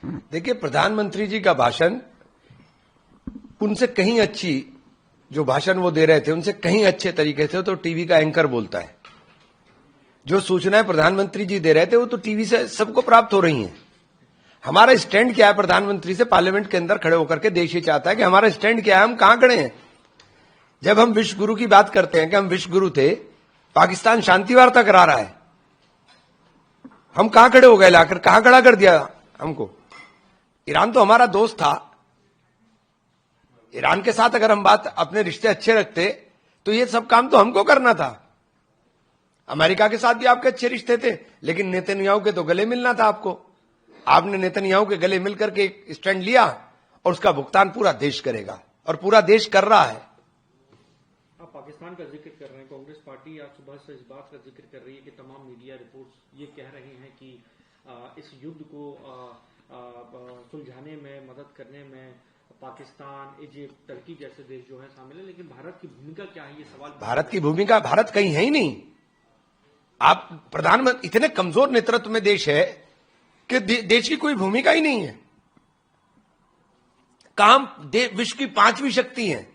देखिए, प्रधानमंत्री जी का भाषण उनसे कहीं अच्छी, जो भाषण वो दे रहे थे उनसे कहीं अच्छे तरीके से तो टीवी का एंकर बोलता है। जो सूचनाएं प्रधानमंत्री जी दे रहे थे वो तो टीवी से सबको प्राप्त हो रही हैं। हमारा स्टैंड क्या है प्रधानमंत्री से? पार्लियामेंट के अंदर खड़े होकर के देश ये चाहता है कि हमारा स्टैंड क्या है, हम कहां खड़े हैं। जब हम विश्व गुरु की बात करते हैं कि हम विश्व गुरु थे, पाकिस्तान शांति वार्ता करा रहा है, हम कहां खड़े हो गए, लाकर कहां खड़ा कर दिया हमको। ईरान तो हमारा दोस्त था, ईरान के साथ अगर हम बात अपने रिश्ते अच्छे रखते तो ये सब काम तो हमको करना था। अमेरिका के साथ भी आपके अच्छे रिश्ते थे, लेकिन नेतन्याहू के तो गले मिलना था आपको। आपने नेतन्याहू के गले मिलकर के एक स्टैंड लिया और उसका भुगतान पूरा देश करेगा, और पूरा देश कर रहा है। आप पाकिस्तान का जिक्र कर रहे हैं, कांग्रेस पार्टी आज सुबह से इस बात का जिक्र कर रही है कि तमाम मीडिया रिपोर्ट्स ये कह रहे हैं कि इस युद्ध को सुलझाने में, मदद करने में पाकिस्तान, इजिप्ट, टर्की जैसे देश जो है शामिल है, लेकिन भारत की भूमिका क्या है, ये सवाल। भारत की भूमिका, भारत कहीं है ही नहीं। आप प्रधानमंत्री, इतने कमजोर नेतृत्व में देश है कि देश की कोई भूमिका ही नहीं है। काम विश्व की 5वीं शक्ति है,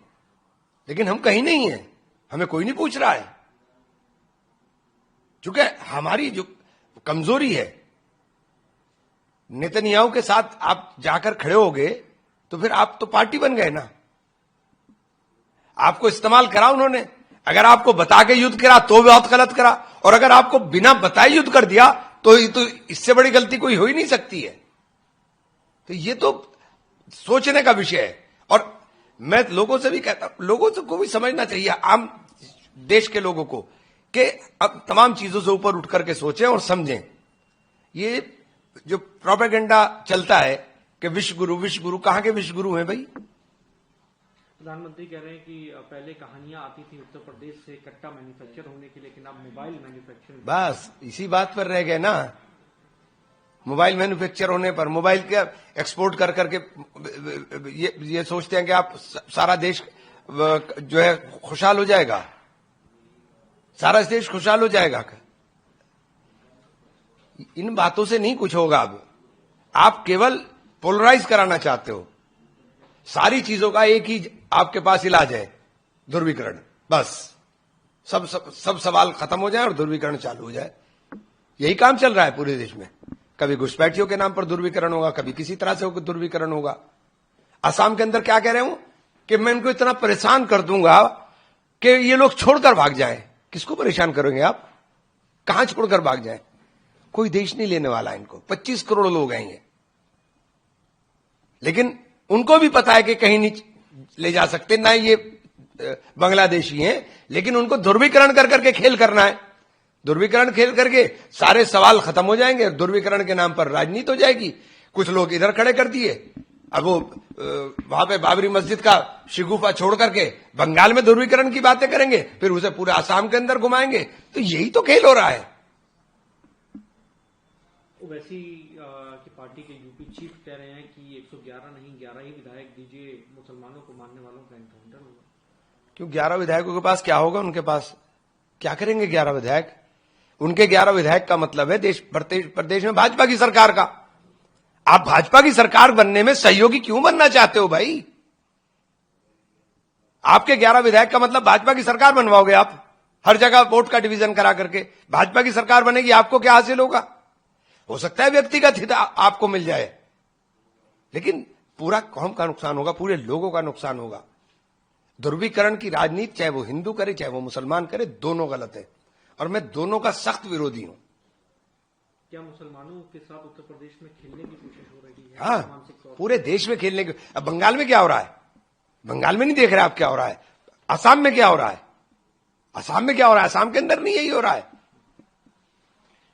लेकिन हम कहीं नहीं है, हमें कोई नहीं पूछ रहा है। चूंकि हमारी जो कमजोरी है, नेतन्याहू के साथ आप जाकर खड़े हो गए तो फिर आप तो पार्टी बन गए ना। आपको इस्तेमाल करा उन्होंने। अगर आपको बता के युद्ध करा तो बहुत गलत करा, और अगर आपको बिना बताए युद्ध कर दिया तो इससे बड़ी गलती कोई हो ही नहीं सकती है। तो ये तो सोचने का विषय है। और मैं लोगों से भी कहता हूं, लोगों को भी समझना चाहिए, आम देश के लोगों को, कि अब तमाम चीजों से ऊपर उठ करके सोचें और समझें। ये जो प्रोपेगेंडा चलता है कि विश्व गुरु, कहां के विश्व गुरु हैं भाई? प्रधानमंत्री कह रहे हैं कि पहले कहानियां आती थी उत्तर प्रदेश से कट्टा मैन्युफैक्चर होने की, लेकिन अब मोबाइल मैन्युफैक्चरिंग। बस इसी बात पर रह गए ना। मोबाइल मैन्युफैक्चर होने पर, मोबाइल के एक्सपोर्ट कर करके ये सोचते हैं कि आप सारा देश जो है खुशहाल हो जाएगा, सारा देश खुशहाल हो जाएगा। इन बातों से नहीं कुछ होगा। अब आप केवल पोलराइज कराना चाहते हो। सारी चीजों का एक ही आपके पास इलाज है, ध्रुवीकरण। बस सब सवाल खत्म हो जाए और ध्रुवीकरण चालू हो जाए। यही काम चल रहा है पूरे देश में। कभी घुसपैठियों के नाम पर ध्रुवीकरण होगा, कभी किसी तरह से ध्रुवीकरण होगा। असम के अंदर क्या कह रहे हो कि मैं इनको इतना परेशान कर दूंगा कि ये लोग छोड़कर भाग जाएं। किसको परेशान करेंगे आप? कहां छोड़कर भाग जाएं? कोई देश नहीं लेने वाला इनको। 25 करोड़ लोग हैं ये, लेकिन उनको भी पता है कि कहीं नहीं ले जा सकते, ना ये बांग्लादेशी हैं, लेकिन उनको ध्रुवीकरण कर करके खेल करना है। ध्रुवीकरण खेल करके सारे सवाल खत्म हो जाएंगे, ध्रुवीकरण के नाम पर राजनीति हो जाएगी। कुछ लोग इधर खड़े कर दिए, अब वो वहां पे बाबरी मस्जिद का शिगुफा छोड़ करके बंगाल में ध्रुवीकरण की बातें करेंगे, फिर उसे पूरे आसाम के अंदर घुमाएंगे। तो यही तो खेल हो रहा है। वैसी की पार्टी के यूपी चीफ कह रहे हैं कि 111 नहीं 11 ही विधायक दीजिए, मुसलमानों को मानने वालों का एनकाउंटर होगा। क्यों? 11 विधायकों के पास क्या होगा? उनके पास क्या करेंगे 11 विधायक? उनके 11 विधायक का मतलब है प्रदेश में भाजपा की सरकार का। आप भाजपा की सरकार बनने में सहयोगी क्यों बनना चाहते हो भाई? आपके 11 विधायक का मतलब भाजपा की सरकार बनवाओगे आप? हर जगह वोट का डिवीजन करा करके भाजपा की सरकार बनेगी, आपको क्या हासिल होगा? हो सकता है व्यक्तिगत हित आपको मिल जाए, लेकिन पूरा कौम का नुकसान होगा, पूरे लोगों का नुकसान होगा। ध्रुवीकरण की राजनीति चाहे वो हिंदू करे चाहे वो मुसलमान करे, दोनों गलत है, और मैं दोनों का सख्त विरोधी हूं। क्या मुसलमानों के साथ उत्तर प्रदेश में खेलने की कोशिश हो रही है? हाँ, पूरे देश में खेलने की। अब बंगाल में क्या हो रहा है? बंगाल में नहीं देख रहे आप क्या हो रहा है? असम में क्या हो रहा है? असम में क्या हो रहा है? असम के अंदर नहीं यही हो रहा है।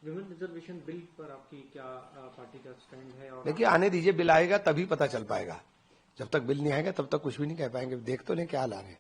विमेन रिजर्वेशन बिल पर आपकी क्या पार्टी का स्टैंड है? और देखिए, आने दीजिए, बिल आएगा तभी पता चल पाएगा। जब तक बिल नहीं आएगा तब तक कुछ भी नहीं कह पाएंगे। देख तो नहीं क्या ला रहे हैं।